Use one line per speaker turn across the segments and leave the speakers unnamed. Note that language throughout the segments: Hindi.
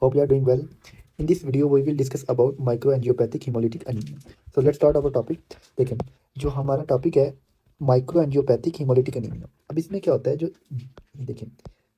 Hope you are doing well. In this video, we will discuss about microangiopathic hemolytic anemia. So let's start our topic. देखें, जो हमारा टॉपिक है माइक्रोएंजियोपैथिक hemolytic anemia. अब इसमें क्या होता है जो देखें,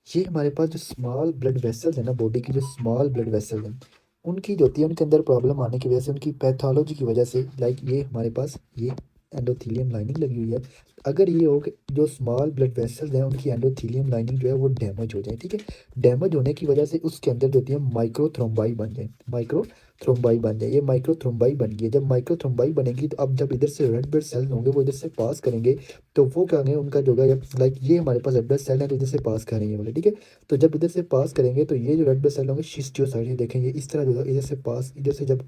ये हमारे पास जो स्मॉल ब्लड वेसल्स है ना, बॉडी की जो स्मॉल ब्लड वेसल्स हैं, उनकी जो होती है उनके अंदर प्रॉब्लम आने की वजह से, उनकी पैथोलॉजी की वजह से, लाइक ये हमारे पास ये एंडोथीलियम लाइनिंग लगी हुई है। अगर ये हो कि जो स्मॉल ब्लड वेसल्स हैं उनकी एंडोथीलियम लाइनिंग जो है वो डैमेज हो जाए, ठीक है। डैमेज होने की वजह से उसके अंदर जो होती है माइक्रोथ्रोम्बाई बन जाए, माइक्रोथ्रोम्बाई बन जाए। ये माइक्रोथ्रोम्बाई बन गई है। जब माइक्रोथ्रोम्बाई बनेगी तो अब जब इधर से रेड ब्लड सेल्स होंगे वो इधर से पास करेंगे, तो वो क्या होंगे, उनका जो है लाइक ये हमारे पास रेड ब्लड सेल है तो इधर से पास करेंगे वाले, ठीक है। तो जब इधर से पास करेंगे तो ये जो रेड ब्लड सेल होंगे शिस्टियोसाइट, ये देखें ये इस तरह जो है इधर से पास, इधर से जब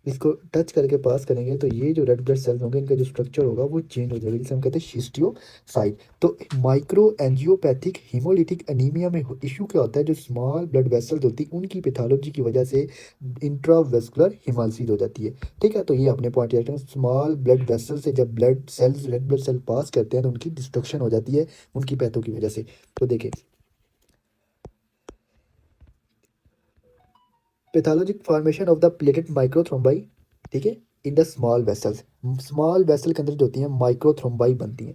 इसको टच करके पास करेंगे तो ये जो रेड ब्लड सेल्स होंगे इनका जो स्ट्रक्चर होगा वो चेंज हो जाएगा, जिसे हम कहते हैं शिस्टियोसाइट। तो माइक्रो एंजियोपैथिक हीमोलिटिक एनीमिया में इशू क्या होता है, जो स्मॉल ब्लड वेसल्स होती है उनकी पैथोलॉजी की वजह से इंट्रावेस्कुलर हिमालसीज हो जाती है, ठीक है। तो ये अपने पॉइंट याद रखें, स्मॉल ब्लड वेसल से जब blood cells red blood cell pass करते हैं तो उनकी डिस्ट्रक्शन हो जाती है उनकी पैथो की वजह से। तो देखिए pathologic formation of the platelet microthrombi, ठीक है, in the small vessels. Small vessel के अंदर जो होती हैं माइक्रोथ्रोम्बाई बनती हैं।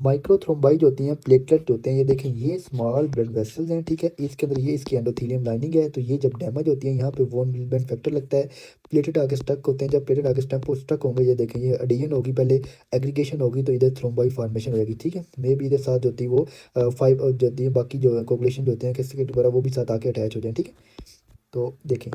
माइक्रोथ्रोम्बाई जो होती हैं प्लेटलेट जो होते हैं, ये देखें ये स्मॉल ब्लड वेसल्स हैं, ठीक है। इसके अंदर ये इसकी एंडोथेलियम लाइनिंग है, तो ये जब डैमेज होती है यहाँ पे वोन विलबेन फैक्टर लगता है, प्लेटेट आगे स्टक होते हैं। जब प्लेटेट आगे स्टक होंगे, ये देखें ये एडिशन होगी, पहले एग्रीगेशन होगी तो इधर थ्रोम्बाई फॉर्मेशन हो जाएगी, ठीक है। मे भी इधर साथ जो होती है वो फाइव जो होती है बाकी जो कोगुलेशन जो होते हैं किसी के दोबारा वो भी साथ आके अटैच हो जाए, ठीक है। तो देखें,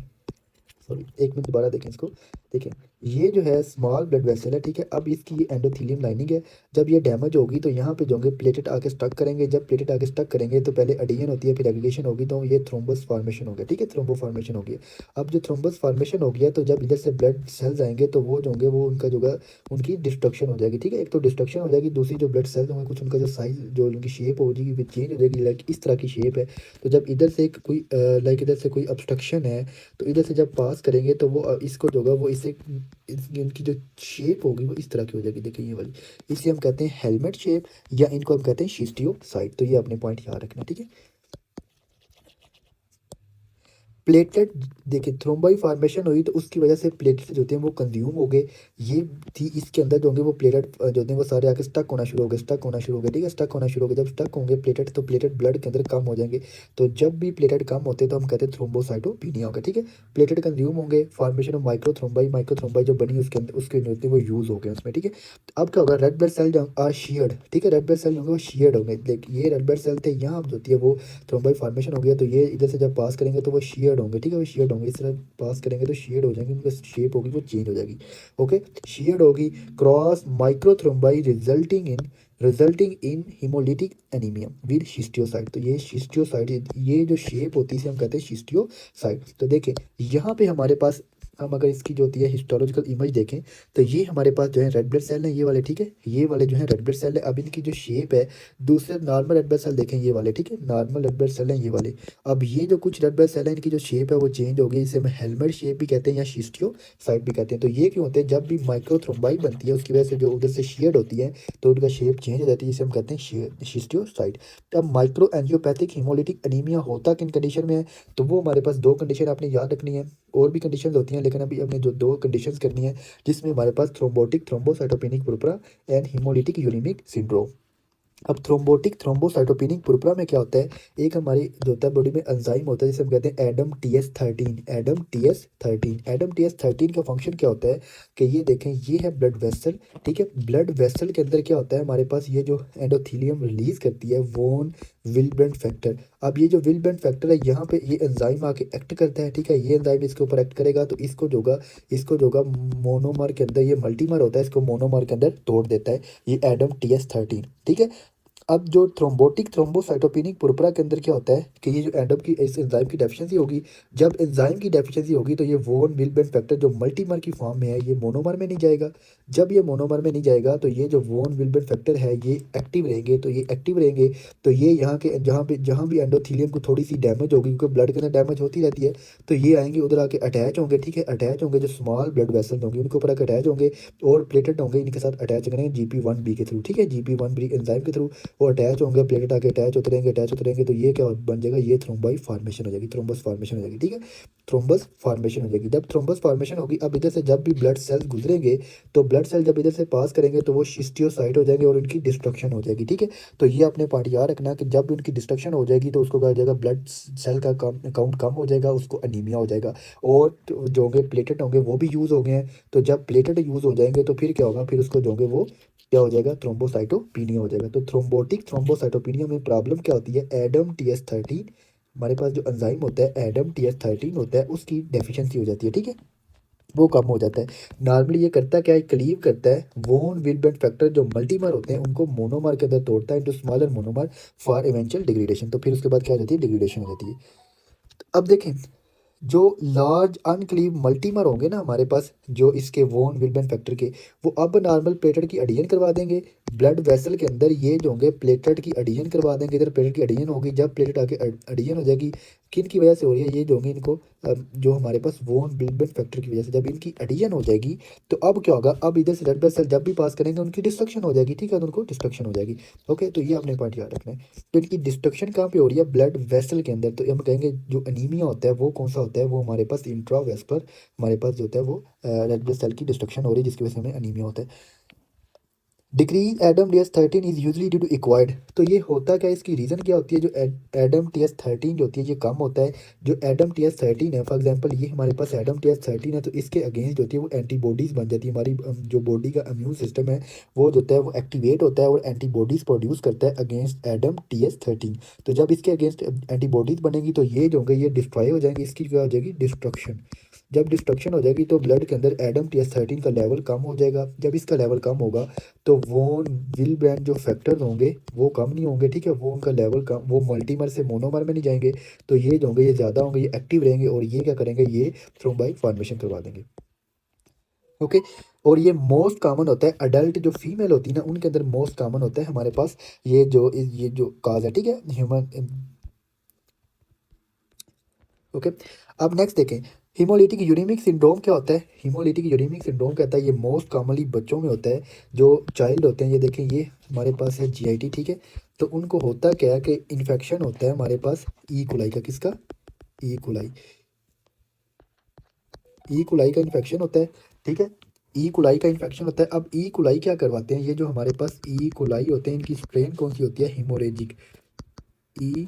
सॉरी एक मिनट दोबारा देखें इसको। देखें ये जो है स्मॉल ब्लड वेसल है, ठीक है। अब इसकी ये एंडोथेलियम लाइनिंग है, जब ये डैमेज होगी तो यहाँ पे जो होंगे प्लेटेट आके स्टक करेंगे। जब प्लेटेट आके स्टक करेंगे तो पहले एडिशन होती है, फिर एग्रीगेशन होगी, तो ये थ्रोम्बस फॉर्मेशन हो गया, ठीक है। थ्रोम्बो फॉर्मेशन हो गया। अब जो थ्रोम्बस फॉर्मेशन हो गया तो जब इधर से ब्लड सेल्स आएंगे तो वो जो होंगे वो उनका जो है उनकी डिस्ट्रक्शन हो जाएगी, ठीक है। एक तो डिस्ट्रक्शन हो जाएगी, दूसरी जो ब्लड सेल्स होंगे कुछ उनका जो साइज जो उनकी शेप हो जाएगी फिर चेंज हो जाएगी, लाइक इस तरह की शेप है। तो जब इधर से कोई लाइक इधर से कोई ऑब्स्ट्रक्शन है तो इधर से जब पास करेंगे तो वो इसको जो होगा वो इसे इनकी जो शेप होगी वो इस तरह की हो जाएगी, देखिए ये वाली। इसे हम कहते हैं हेलमेट शेप या इनको हम कहते हैं शिस्टियोसाइट। तो ये अपने पॉइंट याद रखना, ठीक है। प्लेटलेट देखिए थ्रोम्बाई फॉर्मेशन हुई तो उसकी वजह से प्लेटलेट जो होते हैं वो कंज्यूम हो गए। ये थी इसके अंदर जो होंगे वो प्लेटेट जो होते हैं वो सारे आके स्टक होना शुरू हो गए, स्टक होना शुरू हो गए, ठीक है। स्टक होना शुरू हो गए, जब स्टक होंगे प्लेटेट तो प्लेटेट ब्लड के अंदर कम हो जाएंगे। तो जब भी प्लेटेट कम होते हैं तो हम कहते हैं थ्रोम्बोसाइटोपिनिया होगा, ठीक है। प्लेटेट कंज्यूम होंगे, फॉर्मेशन ऑफ माइक्रोथ्रोम्बाई, माइक्रोथ्रोम्बाई जो बनी उसके अंदर उसके जो होते हैं वो यूज़ हो गए उसमें, ठीक है। अब क्या होगा, रेड ब्लड सेल जो आर शेयर्ड, ठीक है। रेड ब्लड सेल होंगे वो शेयर्ड होंगे, ये रेड ब्लड सेल थे, यहाँ जो होती है वो थ्रोम्बाई फॉर्मेशन हो गया तो ये इधर से जब पास करेंगे तो वो शेयर्ड होंगे, ठीक है। वो शेयर्ड होंगे, इस तरह पास करेंगे तो शेयर्ड हो जाएंगे, उनका शेप होगी वो चेंज हो जाएगी, ओके। शेयर्ड होगी cross microthrombi resulting in haemolytic anaemia with schistocyte. तो ये शिस्टियोसाइट, ये जो शेप होती है इसे हम कहते हैं शिस्टियोसाइट। तो देखें यहाँ पे हमारे पास हम अगर इसकी जो होती है हिस्टोलॉजिकल इमेज देखें तो ये हमारे पास जो है रेड ब्लड सेल है ये वाले, ठीक है। ये वाले जो है रेड ब्लड सेल है। अब इनकी जो शेप है, दूसरे नॉर्मल रेड ब्लड सेल देखें ये वाले, ठीक है, नॉर्मल रेड ब्लड सेल हैं ये वाले। अब ये जो कुछ रेड ब्लड सेल है इनकी जो शेप है वो चेंज हो गई, इसे हम हेलमेट शेप भी कहते हैं या शिस्टियोसाइट भी कहते हैं। तो ये क्यों होते हैं, जब भी माइक्रोथ्रोम्बाई बनती है उसकी वजह से जो उधर से शेयर्ड होती है तो उनका शेप चेंज हो जाती है, जिसे हम कहते हैं शिस्टियोसाइट। अब माइक्रो एंजियोपैथिक हीमोलिटिक एनीमिया होता किन कंडीशन में है, तो वो हमारे पास दो कंडीशन आपने याद रखनी है। और भी कंडीशंस होती हैं लेकिन अभी हमने जो दो कंडीशंस करनी है, जिसमें हमारे पास thrombotic thrombocytopenic purpura and haemolytic uraemic syndrome. अब थ्रोम्बोटिक थ्रोम्बोसाइटोपेनिक पुरपुरा में क्या होता है, एक हमारी जो होता है बॉडी में एंजाइम होता है जिसे हम कहते हैं एडम टी एस थर्टीन का फंक्शन क्या होता है कि ये देखें ये है ब्लड वेसल, ठीक है। ब्लड वेसल के अंदर क्या होता है हमारे पास, ये जो एंडोथीलियम रिलीज करती है वोन विलब्रेंट फैक्टर। अब ये जो विलब्रेंट फैक्टर है यहाँ पे ये एंजाइम आके एक्ट करता है, ठीक है। ये एंजाइम इसके ऊपर एक्ट करेगा तो इसको जो होगा मोनोमर के अंदर, ये मल्टीमर होता है, इसको मोनोमर के अंदर तोड़ देता है, ये एडम टी एस थर्टीन, ठीक है। अब जो थ्रोम्बोटिक थ्रोम्बोसाइटोपेनिक पुरपुरा के अंदर क्या होता है कि ये जो एंडम की इस एंजाइम की डेफिशिएंसी होगी, जब एंजाइम की डेफिशिएंसी होगी तो ये वोन विलबेन फैक्टर जो मल्टीमर की फॉर्म में है ये मोनोमर में नहीं जाएगा। जब ये मोनोमर में नहीं जाएगा तो ये जो वोन विलबेन फैक्टर है ये एक्टिव रहेंगे तो ये यहाँ के जहाँ भी एंडोथीलियम को थोड़ी सी डैमेज होगी, क्योंकि ब्लड के अंदर डैमेज होती रहती है, तो ये आएंगे उधर आके अटैच होंगे, ठीक है। अटैच होंगे जो स्मॉल ब्लड वेसल होंगे उनके ऊपर आके अटैच होंगे और प्लेटेट होंगे इनके साथ अटैच करेंगे GP1B के थ्रू, ठीक है, GP1B एंजाइम के थ्रू। वो अटैच होंगे, प्लेटेट आके अटैच होते रहेंगे, तो ये क्या बन जाएगा, ये थ्रोम्बाई फॉर्मेशन हो जाएगी, थ्रोम्बस फॉर्मेशन हो जाएगी, ठीक है। थ्रोम्बस फॉर्मेशन हो जाएगी। जब थ्रोम्बस फॉर्मेशन होगी, अब इधर से जब भी ब्लड सेल गुजरेंगे, तो ब्लड सेल जब इधर से पास करेंगे तो वो शिस्टियोसाइट हो जाएंगे और इनकी डिस्ट्रक्शन हो जाएगी, ठीक है। तो ये अपने पार्ट याद रखना कि जब उनकी डिस्ट्रक्शन हो जाएगी तो उसको कहा जाएगा ब्लड सेल का काउंट कम हो जाएगा, उसको अनीमिया हो जाएगा। और जो होंगे प्लेटेट होंगे वो भी यूज़ हो गए हैं, तो जब प्लेटेट यूज़ हो जाएंगे तो फिर क्या होगा, फिर उसको जो होंगे वो क्या हो जाएगा, थ्रोम्बोसाइटोपिनिया हो जाएगा। तो थ्रोम्बोटिक थ्रोम्बोसाइटोपिनिया में प्रॉब्लम क्या होती है, एडम TS13, हमारे पास जो एंजाइम होता है एडम TS13 होता है, उसकी डेफिशिएंसी हो जाती है, ठीक है, वो कम हो जाता है। नॉर्मली ये करता क्या है, क्लीव करता है वोन विलबेंट फैक्टर जो मल्टीमर होते हैं उनको मोनोमर के अंदर तोड़ता है into smaller monomer for eventual degradation. तो फिर उसके बाद क्या हो जाती है, डिग्रेडेशन हो जाती है। अब देखें, जो लार्ज अनक्लीव मल्टीमर होंगे ना हमारे पास, जो इसके वोन विल्बन फैक्टर के, वो अब नॉर्मल प्लेटेट की एडिशन करवा देंगे ब्लड वेसल के अंदर। ये जो होंगे प्लेटेट की एडिशन करवा देंगे, इधर प्लेटेट की एडिशन होगी, जब प्लेटेट आके एडिशन हो जाएगी, किन की वजह से हो रही है, ये जो होंगे इनको जो हमारे पास वोन विल्बन फैक्टर की वजह से जब इनकी एडिशन हो जाएगी, तो अब क्या होगा, अब इधर से रेड ब्लड सेल जब भी पास करेंगे उनकी डिस्ट्रक्शन हो जाएगी, ठीक है, तो उनको डिस्ट्रक्शन हो जाएगी। ओके, तो ये अपने पॉइंट याद रखना है। तो इनकी डिस्ट्रक्शन कहाँ पे हो रही है, ब्लड वेसल के अंदर। तो हम कहेंगे जो अनीमिया होता है वो कौन सा होता है, वो हमारे पास इंट्रावेस्कुलर, हमारे पास जो होता है वो रेड ब्लड सेल की डिस्ट्रक्शन हो रही है, जिसकी वजह से हमें अनीमिया होता है। Decrease ADAM TS13 is usually due to acquired. तो ये होता क्या है, इसकी रीज़न क्या होती है, जो एडम TS13 जो होती है ये कम होता है। जो एडम TS13 है, फॉर एग्जांपल ये हमारे पास एडम TS13 है, तो इसके अगेंस्ट जो होती है वो एंटीबॉडीज़ बन जाती है। हमारी जो बॉडी का इम्यून सिस्टम है वो जो होता है वो एक्टिवेट होता है और एंटीबॉडीज़ प्रोड्यूस करता है अगेंस्ट एडम TS13। तो जब इसके अगेंस्ट एंटीबॉडीज़ बनेगी तो ये जो होंगे ये डिस्ट्रॉय हो जाएंगे, इसकी क्या हो जाएगी, डिस्ट्रक्शन। जब डिस्ट्रक्शन हो जाएगी तो ब्लड के अंदर एडम TS13 का लेवल कम हो जाएगा। जब इसका लेवल कम होगा तो वो विल ब्रांड जो फैक्टर्स होंगे वो कम नहीं होंगे, ठीक है, वो उनका लेवल कम, वो मल्टीमर से मोनोमर में नहीं जाएंगे, तो ये जो होंगे ये ज़्यादा होंगे, ये एक्टिव रहेंगे और ये क्या करेंगे, ये थ्रोम्बाइक फॉर्मेशन करवा देंगे। ओके, और ये मोस्ट कॉमन होता है अडल्ट जो फीमेल होती है ना उनके अंदर मोस्ट कॉमन होता है हमारे पास ये जो काज है, ठीक है, ह्यूमन। ओके, अब नेक्स्ट देखें, हीमोलिटिक यूरेमिक सिंड्रोम क्या होता है। हीमोलिटिक यूरेमिक सिंड्रोम कहता है ये मोस्ट कॉमनली बच्चों में होता है, जो चाइल्ड होते हैं। ये देखें, ये हमारे पास है GIT, ठीक है, तो उनको होता क्या है कि इन्फेक्शन होता है हमारे पास ई कोलाई का, किसका, ई कोलाई, ई कोलाई का इन्फेक्शन होता है, ठीक है, ई कोलाई का इन्फेक्शन होता है। अब ई कोलाई क्या करवाते हैं, ये जो हमारे पास ई कोलाई होते हैं इनकी स्ट्रेन कौन सी होती है, हीमोरेजिक ई,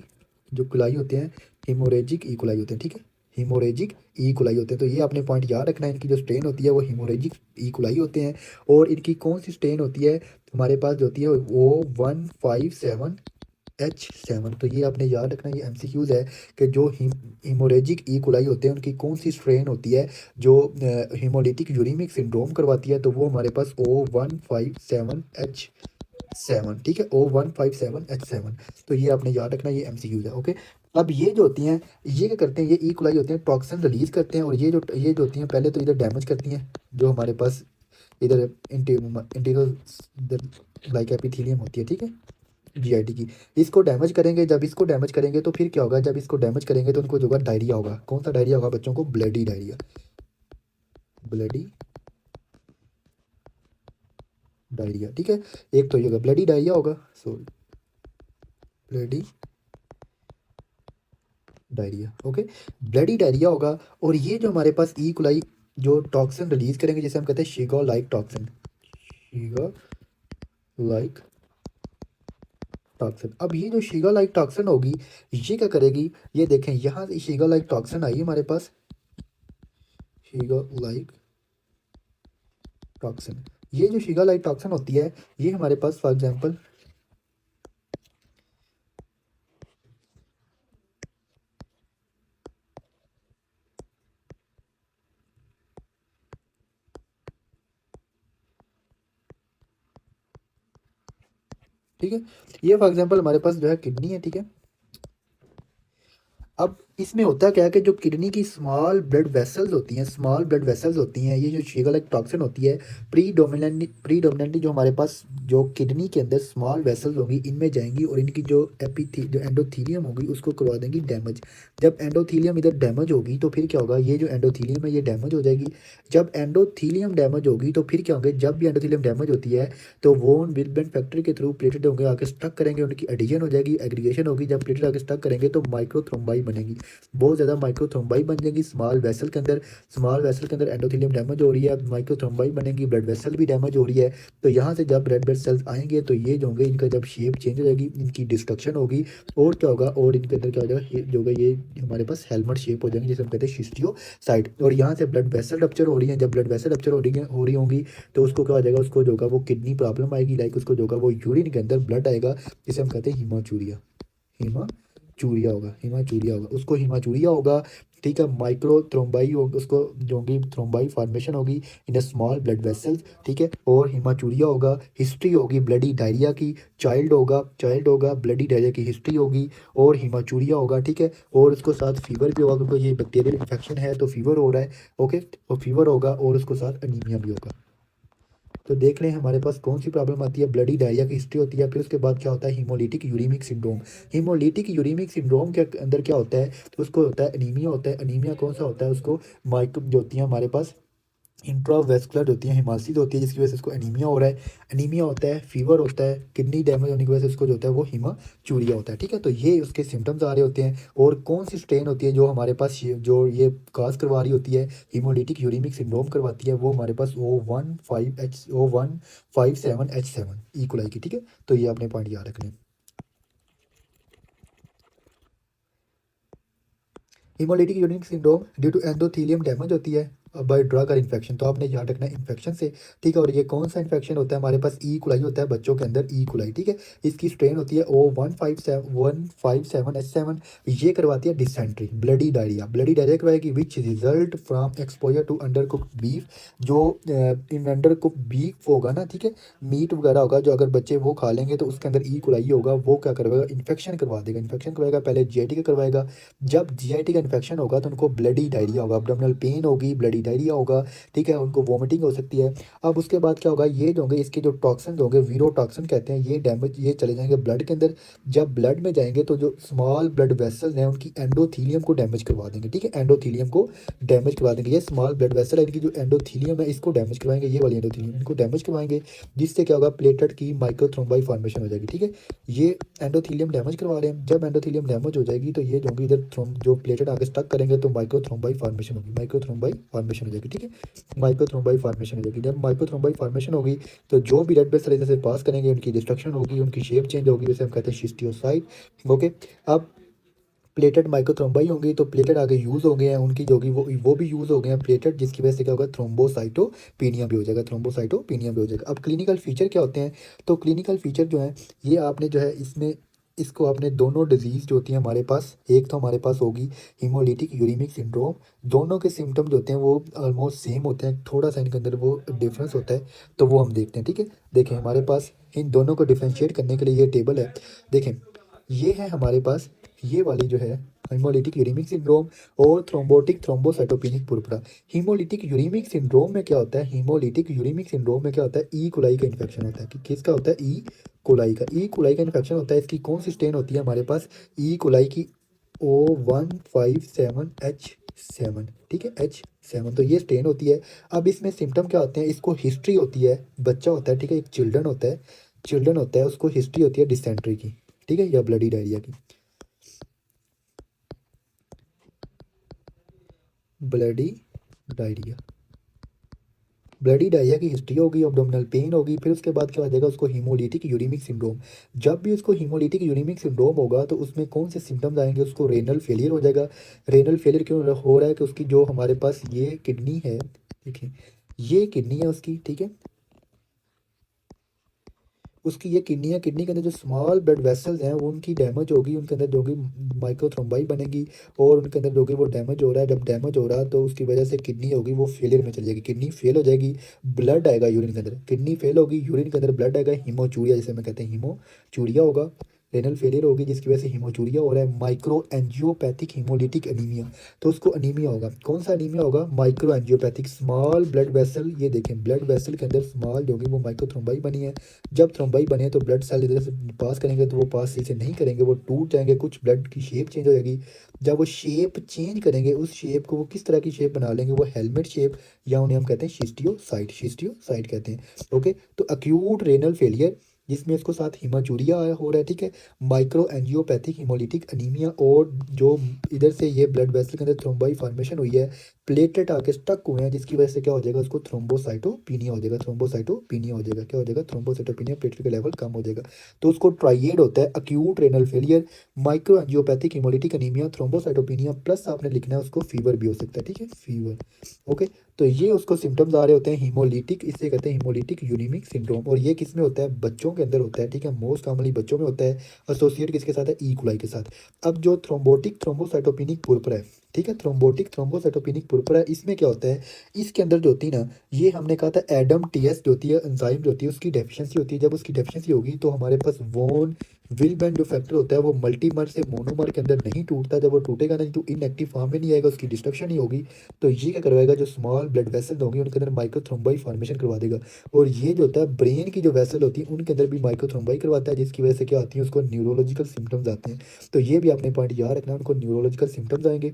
जो कुलाई होते हैं हीमोरेजिक ई कुलाई होते हैं, ठीक है, हीमोरेजिक ई कुलाई होते हैं। तो ये आपने पॉइंट याद रखना है, इनकी जो स्ट्रेन होती है वो हीमोरेजिक ई कुलाई होते हैं। और इनकी कौन सी स्ट्रेन होती है, हमारे पास जो होती है वो 157H7। तो ये आपने याद रखना, ये MCQs है कि जो हीमोरेजिक ई कुलाई होते हैं उनकी कौन सी स्ट्रेन होती है जो हीमोलिटिक यूरेमिक सिंड्रोम करवाती है, तो वो हमारे पास O157H7, ठीक है, O157H7। तो ये आपने याद रखना, ये MCQs है। ओके, अब ये जो होती हैं, ये क्या करते हैं, ये ई कोलाई होते हैं, टॉक्सिन रिलीज करते हैं, और ये जो होती हैं पहले तो इधर डैमेज करती हैं जो हमारे पास इधर इंटीरियर लाइक एपिथेलियम होती है, ठीक है, GIT की। इसको डैमेज करेंगे, जब इसको डैमेज करेंगे तो फिर क्या होगा, जब इसको डैमेज करेंगे तो उनको जो होगा डायरिया होगा। कौन सा डायरिया होगा बच्चों को, ब्लडी डायरिया, ब्लडी डायरिया, ठीक है। एक तो ये होगा ब्लडी डायरिया होगा, sorry, bloody diarrhoea. Okay, bloody diarrhoea होगा। और ये जो हमारे पास ई कोलाई जो टॉक्सिन रिलीज करेंगे, जिसे हम कहते हैं शीगो लाइक टॉक्सिन, शीगो लाइक टॉक्सिन। अब ये जो शीगा लाइक टॉक्सिन होगी, ये क्या करेगी, ये देखें यहाँ से शीगा लाइक टॉक्सिन आई हमारे पास, शीगा लाइक टॉक्सिन। ये जो शीगा लाइक टॉक्सिन होती है ये हमारे पास फॉर एग्जांपल, ठीक है, ये फॉर एग्जांपल हमारे पास जो है किडनी है, ठीक है। अब इसमें होता क्या है कि जो किडनी की स्मॉल ब्लड वेसल्स होती हैं, ये जो शीगल एक टॉक्सिन होती है, प्रीडोमिनेंटली जो हमारे पास जो किडनी के अंदर स्मॉल वेसल्स होंगी इनमें जाएंगी और इनकी जो एंडोथीलियम होगी उसको करवा देंगी डैमेज। जब एंडोथीलियम इधर डैमेज होगी तो फिर क्या होगा, ये जो एंडोथीलियम है ये डैमेज हो जाएगी। जब एंडोथीलियम डैमेज होगी तो फिर क्या होंगे, जब भी एंडोथीलियम डैमेज होती है तो वो विल्बेन फैक्टर के थ्रू प्लेटेड होंगे आके स्टक करेंगे, उनकी एडिशन हो जाएगी, एग्रीगेशन होगी। जब प्लेटेड आके स्टक करेंगे तो माइक्रोथ्रोम्बाई बनेगी, बहुत ज़्यादा माइक्रोथ्रोम्बाई बन जाएगी स्मॉल वेसल के अंदर। स्मॉल वेसल के अंदर एंडोथेलियम डैमेज हो रही है, माइक्रोथ्रोम्बाई बनेगी, ब्लड वेसल भी डैमेज हो रही है। तो यहाँ से जब रेड ब्लड सेल्स आएंगे तो ये जो होंगे इनका जब शेप चेंज हो जाएगी, इनकी डिस्ट्रक्शन होगी और क्या होगा, और इनके अंदर क्या हो जाएगा, जो होगा ये हमारे पास हेलमेट शेप हो जाएंगे जिसे हम कहते हैं शिस्टियोसाइट। और यहाँ से ब्लड वेसल रप्चर हो रही है, जब ब्लड वेसल रप्चर हो रही होंगी तो उसको क्या हो जाएगा, उसको जो होगा वो किडनी प्रॉब्लम आएगी, लाइक उसको जो होगा वो यूरिन के अंदर ब्लड आएगा जिसे हम कहते हैं हीमाचूरिया। हिमाचूरिया होगा उसको, हिमाचूरिया होगा। ठीक है, माइक्रो थ्रोम्बाई होगी उसको, जो होगी थ्रोम्बाई फॉर्मेशन होगी इन अ स्मॉल ब्लड वेसल्स। ठीक है, और हिमाचूरिया होगा। हिस्ट्री होगी ब्लडी डायरिया की, चाइल्ड होगा ब्लडी डायरिया की हिस्ट्री होगी और हिमाचूरिया होगा। ठीक है, और उसको साथ फीवर भी होगा क्योंकि ये बैक्टीरियल इन्फेक्शन है तो फीवर हो रहा है। ओके, तो फीवर होगा और उसको साथ अनीमिया भी होगा। तो देख लें हमारे पास कौन सी प्रॉब्लम आती है, ब्लडी डायरिया की हिस्ट्री होती है। फिर उसके बाद क्या होता है, haemolytic uraemic syndrome. Haemolytic uraemic syndrome के अंदर क्या होता है, तो उसको होता है अनीमिया होता है। अनीमिया कौन सा होता है, उसको माइक्रो जो होती है हमारे पास इंट्रावेस्कुलर होती है, हिमालसिस होती है, जिसकी वजह से उसको एनीमिया हो रहा है। एनीमिया होता है, फीवर होता है, किडनी डैमेज होने की वजह से उसको जो होता है वो हीमाचूरिया होता है। ठीक है, तो ये उसके सिम्टम्स आ रहे होते हैं। और कौन सी स्ट्रेन होती है जो हमारे पास जो ये काज करवा रही होती है, हीमोलिटिक यूरेमिक सिंड्रोम करवाती है, वो हमारे पास O1557H7 इकोलाई की। ठीक है, तो ये आपने पॉइंट याद रखने। Haemolytic uric syndrome due to endothelium damage होती है बाय ड्रग और इन्फेक्शन। तो आपने याद रखना है इन्फेक्शन से। ठीक है, और ये कौन सा इन्फेक्शन होता है, हमारे पास ई कुलाई होता है बच्चों के अंदर, ई कुलाई। ठीक है, इसकी स्ट्रेन होती है O157157H7। ये करवाती है डिसेंट्री, ब्लडी डायरिया करवाएगी which result from exposure to under cooked beef. जो इन अंडर कुक्ड बीफ होगा ना, ठीक है, मीट वगैरह होगा, जो अगर बच्चे वो खा लेंगे तो उसके अंदर ई कुलाई होगा, वो क्या करवाएगा, इन्फेक्शन करवा देगा। इन्फेक्शन करवाएगा, पहले जीआईटी का करवाएगा। जब जीआईटी का इन्फेक्शन होगा तो उनको ब्लडी डायरिया होगा, अब्डोमिनल पेन होगी, ब्लडी डायरिया होगा। ठीक है, उनको वॉमिटिंग हो सकती है। अब उसके बाद क्या होगा, ये जो होंगे इसके जो टॉक्सिन होंगे, वीरोटॉक्सिन कहते हैं, ये डैमेज ये चले जाएंगे ब्लड के अंदर। जब ब्लड में जाएंगे तो जो स्मॉल ब्लड वेसल्स हैं उनकी एंडोथीलियम को डैमेज करवा देंगे। ठीक है, एंडोथीलियम को डैमेज करवा देंगे। ये स्मॉल ब्लड वेसल है, इनकी जो एंडोथीलियम है इसको डैमेज करवाएंगे, ये वाली एंडोथीलियम इनको डैमेज करवाएंगे, जिससे क्या होगा, प्लेटलेट की माइक्रोथ्रोम्बाई फॉर्मेशन हो जाएगी। ठीक है, ये एंडोथीलियम डैमेज करवा रहे हैं। जब एंडोथीलियम डैमेज हो जाएगी तो ये जो होंगी इधर जो प्लेटेड आगे स्टक करेंगे तो माइक्रोथ्रोम्बाई फॉर्मेशन होगी, माइक्रोथ्रोम्बाई फॉर्मेशन हो जाएगी। ठीक है, माइक्रोथ्रोम्बाई फॉर्मेशन हो जाएगी। जब माइक्रोथ्रोम्बाई फॉर्मेशन होगी तो जो भी रेड ब्लड सेल इधर से पास करेंगे उनकी डिस्ट्रक्शन होगी, उनकी शेप चेंज होगी, जैसे हम कहते हैं शिस्टियोसाइट। ओके, अब प्लेटेड माइक्रोथ्रोम्बाई होंगी तो प्लेटेड आगे यूज़ हो गए हैं उनकी, जो कि वो भी यूज़ हो गए हैं प्लेटेड, जिसकी वजह से क्या होगा, थ्रोम्बोसाइटोपिनिया भी हो जाएगा, थ्रोम्बोसाइटोपिनिया भी हो जाएगा। अब क्लिनिकल फीचर क्या होते हैं, तो क्लिनिकल फीचर जो है ये आपने जो है इसमें इसको आपने दोनों डिजीज़ जो होती हैं हमारे पास, एक तो हमारे पास होगी हीमोलिटिक यूरेमिक सिंड्रोम। दोनों के सिम्टम जो होते हैं वो ऑलमोस्ट सेम होते हैं, थोड़ा सा इनके अंदर वो डिफरेंस होता है, तो वो हम देखते हैं। ठीक है, देखें हमारे पास इन दोनों को डिफ्रेंशिएट करने के लिए ये टेबल है। देखें, ये है हमारे पास, ये वाली जो है हीमोलिटिक यूरेमिक सिंड्रोम और thrombotic thrombocytopenic purpura. Haemolytic uraemic syndrome में क्या होता है, हीमोलिटिक यूरेमिक सिंड्रोम में क्या होता है, ई कोलाई का इन्फेक्शन होता है। कि किसका होता है, ई कोलाई का इन्फेक्शन होता है। इसकी कौन सी स्ट्रेन होती है हमारे पास, ई कोलाई की O157H7। ठीक है, H7, तो ये स्ट्रेन होती है। अब इसमें सिम्टम क्या होते हैं, इसको हिस्ट्री होती है, बच्चा होता है, ठीक है, एक चिल्ड्रन होता है, उसको हिस्ट्री होती है डिसेंट्री की, ठीक है, या ब्लडी डायरिया की। ब्लडी डायरिया ब्लडी डायरिया की हिस्ट्री होगी, अब्डोमिनल पेन होगी। फिर उसके बाद क्या हो जाएगा, उसको हीमोलिटिक यूरेमिक सिंड्रोम। जब भी उसको हीमोलिटिक यूरेमिक सिंड्रोम होगा तो उसमें कौन से सिम्टम्स आएंगे, उसको रेनल फेलियर हो जाएगा। रेनल फेलियर क्यों हो रहा है, कि उसकी जो हमारे पास ये किडनी है, देखिए ये किडनी है उसकी, ठीक है, उसकी ये किडनी है, किडनी के अंदर जो स्मॉल ब्लड वेसल्स हैं वो उनकी डैमेज होगी, उनके अंदर जो भी माइक्रोथ्रोम्बाई बनेगी और उनके अंदर जो कि वो डैमेज हो रहा है। जब डैमेज हो रहा है तो उसकी वजह से किडनी होगी वो फेलियर में चली जाएगी, किडनी फेल हो जाएगी, ब्लड आएगा यूरिन के अंदर, किडनी फेल होगी, यूरिन के अंदर ब्लड आएगा, हीमोचूरिया जिसे मैं कहते हैं हीमोचूरिया होगा। रेनल फेलियर होगी जिसकी वजह से हीमोचूरिया हो रहा है, माइक्रो एंजियोपैथिक हीमोलिटिक अनीमिया, तो उसको अनीमिया होगा। कौन सा अनीमिया होगा? Micro angiopathic, small blood vessel, ये देखें ब्लड वेसल के अंदर स्मॉल जो होगी वो माइक्रो थ्रोम्बाई बनी है। जब थ्रोम्बाई बने तो ब्लड सेल इधर से पास करेंगे तो वो पास सही से नहीं करेंगे, वो टूट जाएंगे, कुछ ब्लड की शेप चेंज हो जाएगी। जब वो शेप चेंज करेंगे, उस शेप को वो किस तरह की शेप बना लेंगे? वो हेलमेट शेप, या उन्हें हम कहते हैं शिस्टियोसाइट, शिस्टियोसाइट कहते हैं। ओके, तो अक्यूट रेनल फेलियर जिसमें इसको साथ हीमाचूरिया हो रहा है, ठीक है, माइक्रो एंजियोपैथिक हीमोलिटिक अनीमिया, और जो इधर से ये ब्लड वेसल के अंदर थ्रोम्बाई फॉर्मेशन हुई है, प्लेटलेट आके स्टक हुए हैं, जिसकी वजह से क्या हो जाएगा? उसको थ्रोम्बोसाइटोपिनिया हो जाएगा, थ्रोम्बोसाइटोपिनिया हो जाएगा, क्या हो जाएगा? थ्रोम्बोसाइटोपिनिया, प्लेटलेट का लेवल कम हो जाएगा। तो उसको ट्राइएड होता है, acute renal failure, micro angiopathic haemolytic anaemia, thrombocytopenia, plus आपने लिखना है उसको फीवर भी हो सकता है, ठीक है, फीवर। ओके, तो ये उसको सिम्टम्स आ रहे होते हैं हीमोलिटिक, इसे कहते हैं हीमोलिटिक यूनीमिक सिंड्रोम, और ये किस में होता है? बच्चों के अंदर होता है, ठीक है, मोस्ट कॉमनली बच्चों में होता है। एसोसिएट किसके साथ है? ई कोलाई के साथ। अब जो थ्रोम्बोटिक थ्रोम्बोसाइटोपिनिक पुरपुरा है, ठीक है, थ्रोम्बोटिक थ्रोम्बोसाइटोपिनिक पुरपुरा, इसमें क्या होता है? इसके अंदर जो होती है ना, ये हमने कहा था एडम टीएस जो होती है, एंजाइम जो होती है, उसकी डेफिशिएंसी होती है। जब उसकी डेफिशिएंसी होगी तो हमारे पास वोन विलबेंड जो फैक्टर होता है वो मल्टीमर से मोनोमर के अंदर नहीं टूटता। जब वो टूटेगा नहीं तो इनएक्टिव फॉर्म में नहीं आएगा, उसकी डिस्ट्रक्शन ही होगी। तो ये क्या करवाएगा? जो स्मॉल ब्लड वेसल होंगे उनके अंदर माइक्रोथ्रोम्बाई फॉर्मेशन करवा देगा। और ये जो होता है ब्रेन की जो वेसल होती है उनके अंदर भी माइक्रोथ्रोम्बाई करवाता है, जिसकी वजह से क्या आती है? उसको न्यूरोलॉजिकल सिम्टम्स आते हैं। तो ये भी आपने पॉइंट याद रखना है, उनको न्यूरोलॉजिकल सिम्टम्स आएंगे।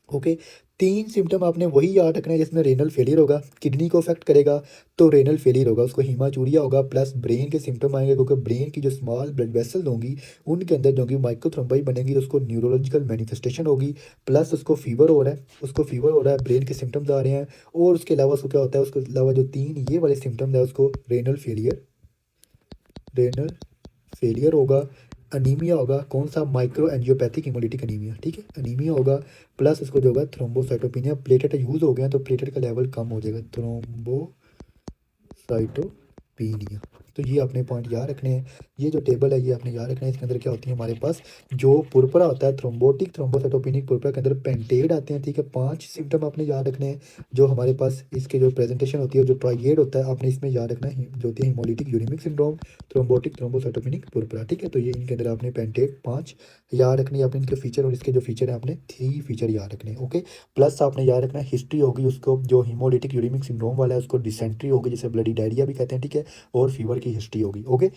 ओके, तीन सिम्टम आपने वही याद रखना है, जिसमें रेनल फेलियर होगा, किडनी को अफेक्ट करेगा तो रेनल फेलियर होगा, उसको हीमाचूरिया होगा, प्लस ब्रेन के सिम्टम आएंगे क्योंकि ब्रेन की जो स्मॉल ब्लड वेसल होंगी उनके अंदर जो होंगी माइक्रोथ्रोम्बाई बनेगी, तो उसको न्यूरोलॉजिकल मैनिफेस्टेशन होगी, प्लस उसको फीवर हो रहा है, उसको फीवर हो रहा है, ब्रेन के सिम्टम्स आ रहे हैं। और उसके अलावा उसको क्या होता है? उसके अलावा जो तीन ये वाले सिम्टम्स है उसको रेनल फेलियर, रेनल फेलियर होगा, अनीमिया होगा, कौन सा? माइक्रो एंजियोपैथिक हीमोलिटिक अनीमिया, ठीक है, अनीमिया होगा, प्लस उसको जो होगा थ्रोम्बोसाइटोपिनिया, प्लेटलेट यूज हो गए हैं तो प्लेटलेट का लेवल कम हो जाएगा, थ्रोम्बोसाइटोपिनिया। तो ये आपने पॉइंट याद रखने हैं। ये जो टेबल है ये आपने याद रखना है। इसके अंदर क्या होती है हमारे पास? जो पुरपुरा होता है थ्रोम्बोटिक थ्रोम्बोसाइटोपिनिक पुरपुरा के अंदर पेंटेड आते हैं, ठीक है, 5 सिम्टम आपने याद रखने हैं। जो हमारे पास इसके जो प्रेजेंटेशन होती है, जो ट्राइएड होता है, आपने इसमें याद रखना है, जो होती है haemolytic uraemic syndrome, thrombotic thrombocytopenic purpura, ठीक है। तो ये इनके अंदर आपने पेंटेड 5 याद रखनी है, आपने इनके फीचर और इसके जो फीचर है आपने 3 फीचर याद रखने हैं। ओके, प्लस आपने याद रखना है हिस्ट्री होगी उसको, जो हीमोलिटिक यूरिमिक सिंड्रोम वाला है उसको डिसेंट्री होगी, जिसे ब्लडी डायरिया भी कहते हैं, ठीक है, और फीवर की हिस्ट्री होगी। ओके,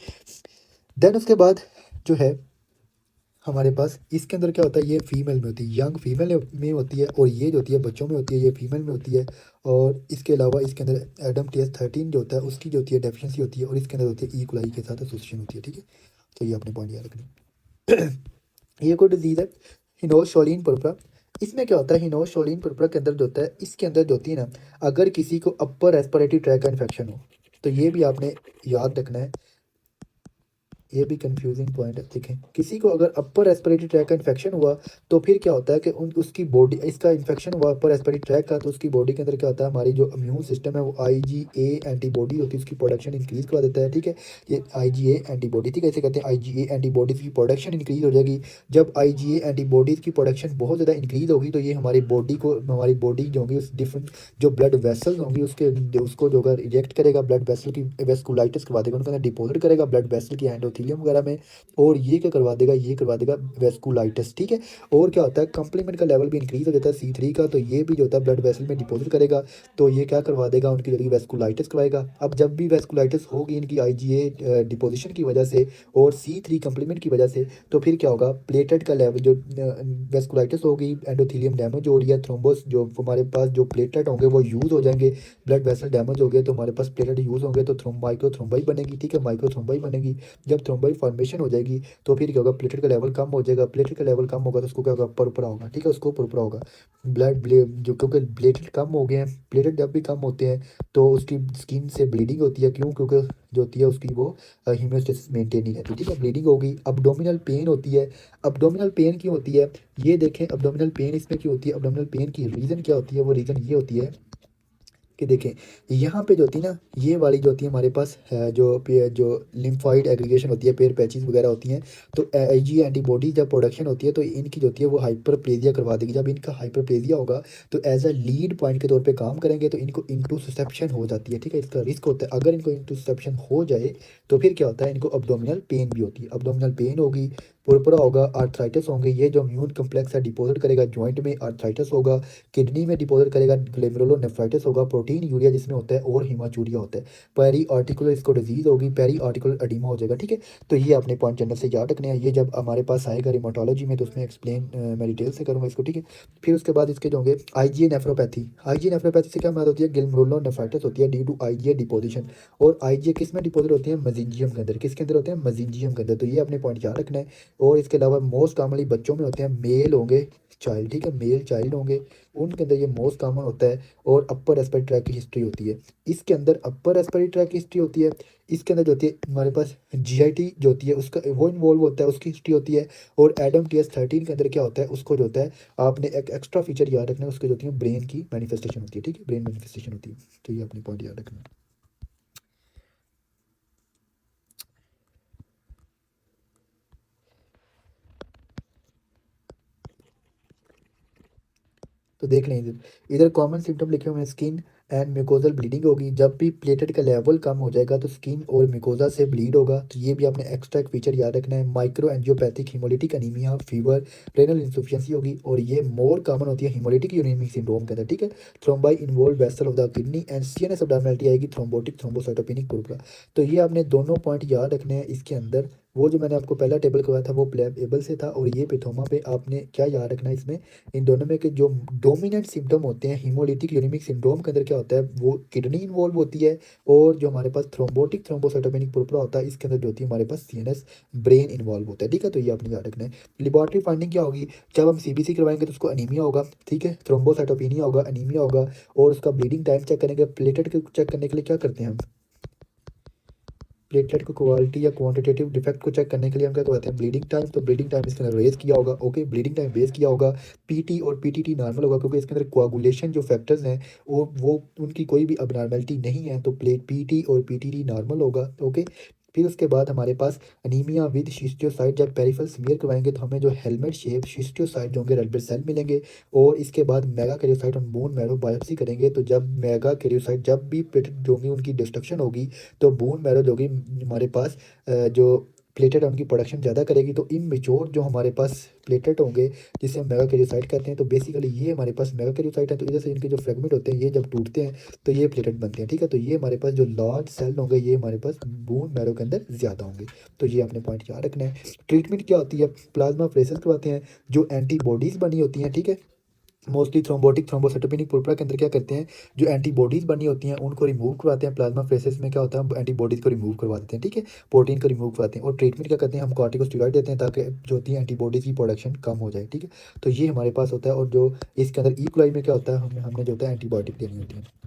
देन उसके बाद जो है हमारे पास इसके अंदर क्या होता है? ये फीमेल में होती है, यंग फीमेल में होती है, और ये जो होती है बच्चों में होती है, ये फीमेल में होती है। और इसके अलावा इसके अंदर एडम TS13 जो होता है उसकी जो होती है डेफिशिएंसी होती है, और इसके अंदर होती है ई कोलाई के साथ एसोसिएशन होती है, ठीक है। तो ये अपने पॉइंट याद रखना। ये कोई डिजीज़ है हिनोशोलिन पुरपुरा। इसमें क्या होता है? हिनोशोलिन पुरपुरा के अंदर जो होता है, इसके अंदर जो होती है ना, अगर किसी को अपर रेस्पिरेटरी ट्रैक का इन्फेक्शन हो तो ये भी आपने याद रखना है। ये भी कंफ्यूजिंग पॉइंट है, देखें, किसी को अगर अपर रेस्पिरेटरी ट्रैक का इन्फेक्शन हुआ तो फिर क्या होता है कि उसकी बॉडी, इसका इन्फेक्शन हुआ अपर रेस्पिरेटरी ट्रैक का, तो उसकी बॉडी के अंदर क्या होता है? हमारी जो इम्यून सिस्टम है वो IgA एंटीबॉडी होती है, उसकी प्रोडक्शन इंक्रीज करवा देता है, ठीक है। ये IgA एंटीबॉडी, ठीक है, इसे कहते हैं IgA एंटीबॉडीज़ की प्रोडक्शन इंक्रीज हो जाएगी। जब IgA एंटीबॉडीज़ की प्रोडक्शन बहुत ज़्यादा इंक्रीज होगी तो ये हमारी बॉडी को, हमारी बॉडी जो होगी उस डिफरेंट जो ब्लड वेसल्स होंगी उसके उसको जो अगर रिजेक्ट करेगा, ब्लड वेसल की वेस्कुलाइटिस करवा देगा, उनके अंदर डिपॉजिट करेगा ब्लड वेसल की एंडोथेलियम वगैरह में, और ये क्या करवा देगा? ये करवा देगा वेस्कुलाइटिस, ठीक है। और क्या होता है? कंप्लीमेंट का लेवल भी इंक्रीज हो जाता है C3 का, तो ये भी जो होता है ब्लड वेसल में डिपॉजिट करेगा, तो ये क्या करवा देगा? उनकी जगह वेस्कुलाइटिस करवाएगा। अब जब भी वेस्कुलाइटिस होगी इनकी IgA डिपोजिशन की वजह से और C3 कंप्लीमेंट की वजह से, तो फिर क्या होगा? प्लेटलेट का लेवल जो वेस्कुलाइटिस होगी, एंडोथेलियम डैमेज हो रही है, थ्रोम्बोस जो हमारे पास जो प्लेटलेट होंगे वो यूज़ हो जाएंगे, ब्लड वेसल डैमेज हो गए तो हमारे पास प्लेटलेट यूज़ होंगे तो माइक्रोथ्रोम्बाई बनेगी, ठीक है, माइक्रोथ्रोम्बाई बनेगी। जब थ्रोम्बाई फॉर्मेशन हो जाएगी तो फिर क्या होगा? प्लेटलेट का लेवल कम हो जाएगा, प्लेटलेट का लेवल कम होगा तो उसको क्या होगा? पुरपुरा होगा, ठीक है, उसको पुरपुरा होगा। जो क्योंकि प्लेटलेट कम हो गए हैं, प्लेटलेट जब भी कम होते हैं तो उसकी स्किन से ब्लीडिंग होती है, क्यों? क्योंकि जो होती है उसकी वो हीमोस्टेसिस मेंटेन नहीं रहती, ठीक है, ब्लीडिंग होगी। अब्डोमिनल पेन होती है। अब्डोमिनल पेन क्यों होती है? ये देखें, अब्डोमिनल पेन इसमें क्यों होती है? अब्डोमिनल पेन की रीज़न क्या होती है? वो रीज़न ये होती है कि देखें यहाँ पे जो होती है ना, ये वाली जो होती है हमारे पास जो लिम्फॉइड एग्रीगेशन होती है, पेयर पैचेस वगैरह होती हैं, तो आईजी एंटीबॉडी जब प्रोडक्शन होती है तो इनकी जो होती है वो हाइपरप्लेजिया करवा देगी। जब इनका हाइपरप्लेजिया होगा तो एज अ लीड पॉइंट के तौर पे काम करेंगे, तो इनको इंटुसिसेप्शन हो जाती है, ठीक है। इसका रिस्क होता है, अगर इनको इंटुसिसेप्शन हो जाए तो फिर क्या होता है, इनको अब्डोमिनल पेन भी होती है, अब्डोमिनल पेन होगी, पुरपुरा होगा, आर्थराइटिस होंगे, ये जो इम्यून कम्प्लेक्स है डिपॉजिट करेगा जॉइंट में, आर्थराइटिस होगा, किडनी में डिपॉजिट करेगा, ग्लोमेरुलोनेफ्राइटिस होगा, प्रोटीन यूरिया जिसमें होता है, और हीमाचूरिया होता है, पेरी आर्टिकुलर इसको डिजीज होगी, पेरी आर्टिकुलर एडिमा हो जाएगा, ठीक है। तो ये अपने पॉइंट जनरल से याद रखने हैं, ये जब हमारे पास आएगा रिमोटोलॉजी में तो उसमें एक्सप्लेन मैं डिटेल से करूँगा इसको, ठीक है। फिर उसके बाद इसके जो होंगे आईजीए नेफ्रोपैथी, आईजीए नेफ्रोपैथी से क्या मदद होती है, ग्लोमेरुलोनेफ्राइटिस होती है ड्यू टू आईजीए डिपोजिशन, और आईजीए किस में डिपॉजिट होती है, मजीजियम के अंदर, किसके अंदर होते हैं, मजीजियम के अंदर, तो ये अपने पॉइंट याद रखना है। और इसके अलावा मोस्ट कॉमनली बच्चों में होते हैं, मेल होंगे चाइल्ड, ठीक है, मेल चाइल्ड होंगे, उनके अंदर ये मोस्ट कॉमन होता है। और अपर रेस्पिरेटरी ट्रैक की हिस्ट्री होती है, इसके अंदर अपर रेस्पिरेटरी ट्रैक की हिस्ट्री होती है। इसके अंदर जो होती है हमारे पास जीआईटी जो होती है उसका वो इन्वॉल्व होता है, उसकी हिस्ट्री होती है। और एडम TS13 के अंदर क्या होता है, उसको जो होता है आपने एक एक्स्ट्रा फीचर याद रखना है, उसकी जो होती है ब्रेन की मैनिफेस्टेशन होती है, ठीक है, ब्रेन मैनिफेस्टेशन होती है, तो ये अपनी पॉइंट याद रखना है। तो देख लें इधर, इधर कॉमन सिम्टम लिखे हुए हैं, स्किन एंड म्यूकोजल ब्लीडिंग होगी, जब भी प्लेटेट का लेवल कम हो जाएगा तो स्किन और म्यूकोजा से ब्लीड होगा, तो ये भी आपने एक्स्ट्रा एक फीचर याद रखना है। Micro angiopathic haemolytic anaemia, fever, renal insufficiency होगी, और ये मोर कॉमन होती है हिमोलिटिक यूरेमिक सिंड्रोम के अंदर, ठीक है। Thrombi involve vessel of the kidney and CNS abnormality आएगी, थ्रोम्बोटिक थ्रोम्बोसाइटोपेनिक पुरपुरा। तो ये आपने दोनों पॉइंट याद रखने हैं इसके अंदर। वो जो मैंने आपको पहला टेबल करवाया था वो प्लेबल से था, और ये पिथोमा पे आपने क्या याद रखना है इसमें, इन दोनों में के जो डोमिनेंट सिम्टम होते हैं हीमोलिटिक यूरेमिक सिंड्रोम के अंदर क्या होता है, वो किडनी इन्वॉल्व होती है, और जो हमारे पास थ्रोम्बोटिक थ्रोम्बोसाइटोपेनिक पुरपुरा होता है इसके अंदर जो होती है हमारे पास सीएनएस ब्रेन इन्वॉल्व होता है, ठीक है। तो ये आपने याद रखना है। लेबॉर्टरी फाइंडिंग क्या होगी, जब हम सीबीसी करवाएंगे तो उसको अनीमिया होगा, ठीक है, थ्रोम्बोसाइटोपेनिया होगा, अनीमिया होगा, और उसका ब्लीडिंग टाइम चेक करेंगे। प्लेटेट को चेक करने के लिए क्या करते हैं हम, प्लेटलेट को क्वालिटी या क्वांटिटेटिव डिफेक्ट को चेक करने के लिए हम क्या करते हैं, ब्लीडिंग टाइम, तो ब्लीडिंग टाइम इसके अंदर रेज किया होगा, ओके, ब्लीडिंग टाइम रेज किया होगा। पीटी और पीटीटी नॉर्मल होगा, क्योंकि इसके अंदर कोआगुलेशन जो फैक्टर्स हैं वो उनकी कोई भी अबनॉर्मलिटी नहीं है, तो प्लेट पीटी और पीटीटी नॉर्मल होगा, ओके। फिर उसके बाद हमारे पास अनीमिया विद शिस्टियोसाइट, जब पेरिफेरल स्मीयर करवाएंगे तो हमें जो हेलमेट शेप शिस्टियोसाइट जो होंगे रेड ब्लड सेल मिलेंगे। और इसके बाद मेगा कैरियोसाइट और बोन मैरो बायोप्सी करेंगे, तो जब मेगा कैरियोसाइट जब भी प्लेटेट जो होंगी उनकी डिस्ट्रक्शन होगी, तो बोन मैरो जो होगी हमारे पास जो प्लेटेट है उनकी प्रोडक्शन ज़्यादा करेगी, तो इमेच्योर जो हमारे पास प्लेटेट होंगे जिसे हम मेगा कैरियोसाइट कहते हैं, तो बेसिकली ये हमारे पास मेगा कैरियोसाइट है, तो इधर से इनके जो फ्रेगमेंट होते हैं ये जब टूटते हैं तो ये प्लेटेट बनते हैं, ठीक है। तो ये हमारे पास जो लार्ज सेल होंगे ये हमारे पास बोन मैरो के अंदर ज़्यादा होंगे, तो ये अपने पॉइंट याद रखना है। ट्रीटमेंट क्या होती है, प्लाज्मा फ्रेसेस करवाते हैं, जो एंटीबॉडीज़ बनी होती हैं, ठीक है। मोस्टली थ्रोम्बोटिक थ्रोम्बोसाइटोपेनिक पुरपुरा के अंदर क्या करते हैं, जो एंटीबॉडीज़ बनी होती हैं उनको रिमूव करवाते हैं। प्लाज्मा फ्रेसेस में क्या होता है, हम एंटीबॉडीज़ को रिमूव करवा देते हैं, ठीक है, प्रोटीन को रिमूव करवाते हैं। और ट्रीटमेंट क्या करते हैं, हम कॉर्टिकोस्टेरॉइड देते हैं ताकि जो होती है एंटीबॉडीज़ की प्रोडक्शन कम हो जाए, ठीक है। तो ये हमारे पास होता है। और जो इसके अंदर इक्वलाई में क्या होता है, हमने हमने जो होता है एंटीबायोटिक देनी होती है।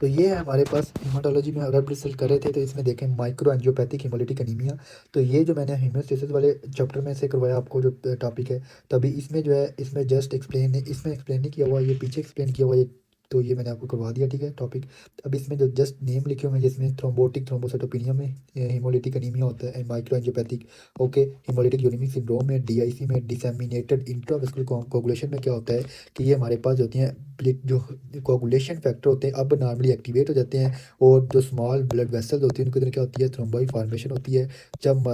तो ये है हमारे पास हीमाटोलॉजी में अगर ब्लिस कर रहे थे, तो इसमें देखें माइक्रो एंजियोपैथिक हिमोलिटिक अनीमिया। तो ये जो मैंने हीमोस्टेसिस वाले चैप्टर में से करवाया आपको जो टॉपिक है, तभी इसमें जो है इसमें जस्ट एक्सप्लेन नहीं, इसमें एक्सप्लेन नहीं किया हुआ, ये पीछे एक्सप्लेन किया हुआ ये, तो ये मैंने आपको करवा दिया, ठीक है, टॉपिक। अब इसमें जो जस्ट नेम लिखे हुए हैं जिसमें थ्रोम्बोटिक थ्रोम्बोसाइटोपेनिया में हिमोलिटिक अनीमिया होता है, and micro angiopathic, okay, haemolytic uraemic syndrome में, डीआईसी में, डिसैमिनेटेड इंट्रावेस्कुलर कोगुलेशन में क्या होता है कि ये हमारे पास जो होती हैं जो कोगुलेशन फैक्टर होते हैं अब नॉर्मली एक्टिवेट हो जाते हैं, और जो स्मॉल ब्लड वेसल्स होती हैं उनके अंदर क्या होती है, थ्रोम्बाई फॉर्मेशन होती है। जब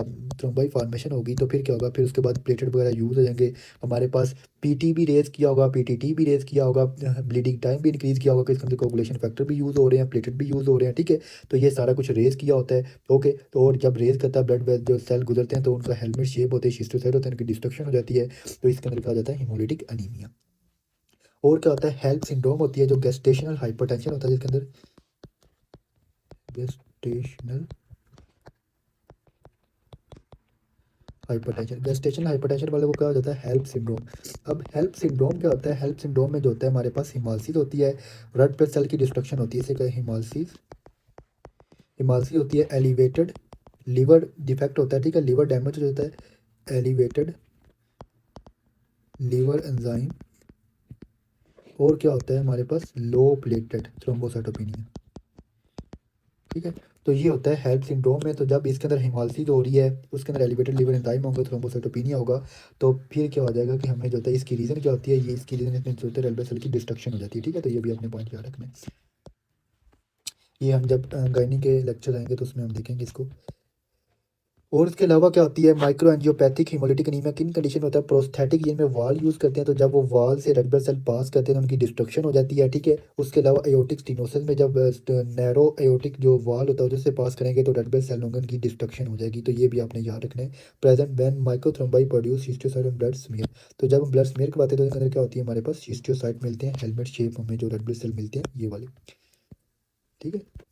थ्रोम्बाई फॉर्मेशन होगी तो फिर क्या होगा, फिर उसके बाद प्लेटेट वगैरह यूज़ हो जाएंगे। हमारे पास पीटी भी रेज किया होगा, पीटीटी भी रेज किया होगा, ब्लीडिंग टाइम भी इंक्रीज़ किया होगा, कि इसके अंदर कोगुलेशन फैक्टर भी यूज़ हो रहे हैं, प्लेटेट भी यूज़ हो रहे हैं, ठीक है। तो ये सारा कुछ रेज किया होता है, ओके। तो और जब रेज करता है ब्लड जो सेल गुजरते हैं तो उनका हेलमेट शेप होते हैं, शिस्टोसाइट होते हैं, उनकी डिस्ट्रक्शन हो जाती है, तो इसके अंदर कहा जाता है हिमोलिटिक अनीमिया। और क्या होता है, हेल्प सिंड्रोम होती है, जो गेस्टेशनल हाइपरटेंशन होता है जिसके अंदर गेस्टेशनल हाइपरटेंशन, गेस्टेशनल हाइपरटेंशन वाले को क्या हो जाता है, हेल्प सिंड्रोम। अब हेल्प सिंड्रोम क्या होता है, हेल्प सिंड्रोम में जो होता है हमारे पास हिमालसिस होती है, रेड ब्लड सेल की डिस्ट्रक्शन होती है, इसे कहें हिमालसिस। हिमालसिस होती है, एलिवेटेड लीवर डिफेक्ट होता है, ठीक है, लीवर डैमेज हो जाता है, एलिवेटेड लीवर एंजाइम। और क्या होता है हमारे पास, लो प्लेटलेट थ्रोम्बोसाइटोपेनिया, ठीक है। तो ये होता है हेल्प सिंड्रोम में। तो जब इसके अंदर हिमालसिस हो रही है, उसके अंदर एलिवेटेड लीवर एंजाइम होगा, थ्रोम्बोसाइटोपेनिया होगा, तो फिर क्या हो जाएगा कि हमें जो होता है इसकी रीज़न क्या होती है, ये इसकी रीज़न इसमें जो होता है रेड ब्लड सेल की डिस्ट्रक्शन हो जाती है, ठीक है। तो ये भी अपने पॉइंट याद रखना है। ये हम जब गायनी के लेक्चर आएंगे तो उसमें हम देखेंगे इसको। और इसके अलावा क्या होती है, माइक्रो एंजियोपैथिक हिमोलिटिक एनीमिया किन कंडीशन में होता है, प्रोस्थेटिक जिनमें वाल यूज़ करते हैं, तो जब वो वाल से रेड ब्लड सेल पास करते हैं तो उनकी डिस्ट्रक्शन हो जाती है, ठीक है। उसके अलावा एओर्टिक स्टेनोसिस में जब नैरो एओर्टिक जो वाल होता है उधर से पास करेंगे तो रेड ब्लड सेल होंगे, उनकी डिस्ट्रक्शन हो जाएगी। तो ये भी आपने याद रखना है। Present when microthrombi produce histiocyte and blood smear, तो जब हम ब्लड स्मीयर करवाते हैं तो इसके अंदर क्या होती है, हमारे पास हिस्टोसाइट मिलते हैं, हेलमेट शेप में जो रेड ब्लड सेल मिलते हैं, ये वाले, ठीक है।